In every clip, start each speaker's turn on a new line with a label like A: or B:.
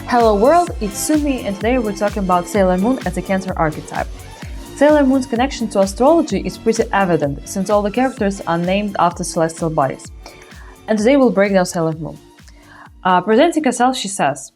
A: Hello world, it's Sumi, and today we're talking about Sailor Moon as a Cancer archetype. Sailor Moon's connection to astrology is pretty evident, since all the characters are named after celestial bodies. And today we'll break down Sailor Moon. Presenting herself, she says,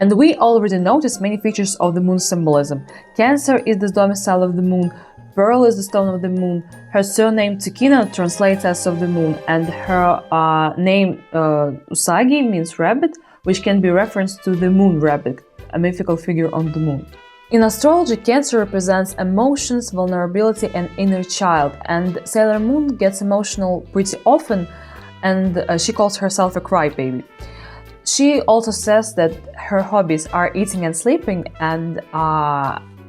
A: and we already noticed many features of the moon's symbolism. Cancer is the domicile of the moon, Pearl is the stone of the moon, her surname Tsukino translates as of the moon, and her name Usagi means rabbit, which can be referenced to the moon rabbit, a mythical figure on the moon. In astrology, Cancer represents emotions, vulnerability, and inner child, and Sailor Moon gets emotional pretty often, and she calls herself a crybaby. She also says that her hobbies are eating and sleeping, and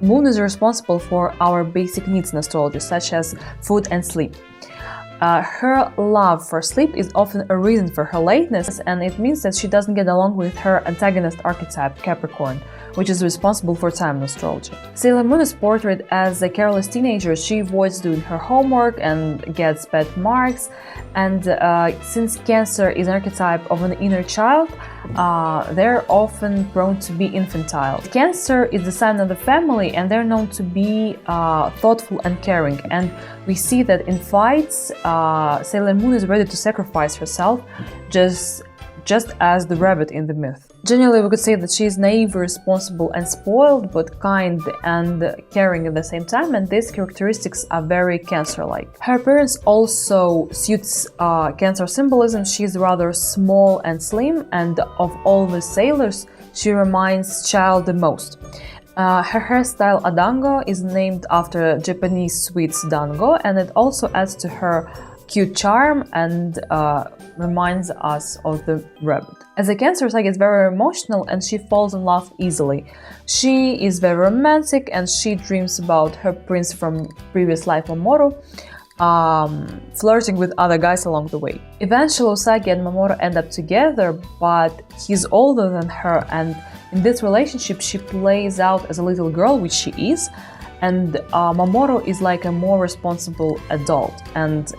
A: Moon is responsible for our basic needs in astrology, such as food and sleep. Her love for sleep is often a reason for her lateness, and it means that she doesn't get along with her antagonist archetype, Capricorn, which is responsible for time in astrology. Sailor Moon is portrayed as a careless teenager. She avoids doing her homework and gets bad marks, and since Cancer is an archetype of an inner child, they're often prone to be infantile. Cancer is the sign of the family, and they're known to be thoughtful and caring, and we see that in fights, Sailor Moon is ready to sacrifice herself, just as the rabbit in the myth. Generally, we could say that she is naive, responsible, and spoiled, but kind and caring at the same time, and these characteristics are very Cancer-like. Her appearance also suits Cancer symbolism. She is rather small and slim, and of all the sailors, she reminds Child the most. Her hairstyle Adango is named after Japanese sweets dango, and it also adds to her cute charm and reminds us of the rabbit. As a Cancer, Usagi is very emotional and she falls in love easily. She is very romantic and she dreams about her prince from previous life Mamoru, flirting with other guys along the way. Eventually, Usagi and Mamoru end up together, but he's older than her, and in this relationship she plays out as a little girl, which she is, and Mamoru is like a more responsible adult, and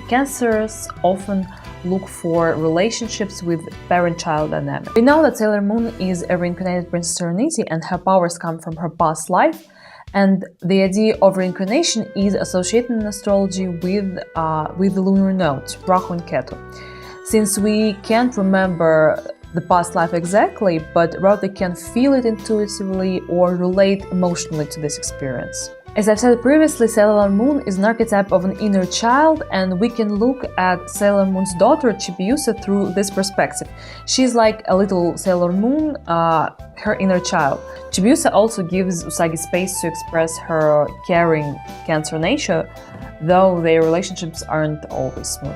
A: Cancers often look for relationships with parent-child dynamic. We know that Sailor Moon is a reincarnated Princess Serenity and her powers come from her past life, and the idea of reincarnation is associated in astrology with the lunar nodes, Rahu and Ketu. Since we can't remember the past life exactly, but rather can feel it intuitively or relate emotionally to this experience. As I've said previously, Sailor Moon is an archetype of an inner child, and we can look at Sailor Moon's daughter, Chibiusa, through this perspective. She's like a little Sailor Moon, her inner child. Chibiusa also gives Usagi space to express her caring Cancer nature, though their relationships aren't always smooth.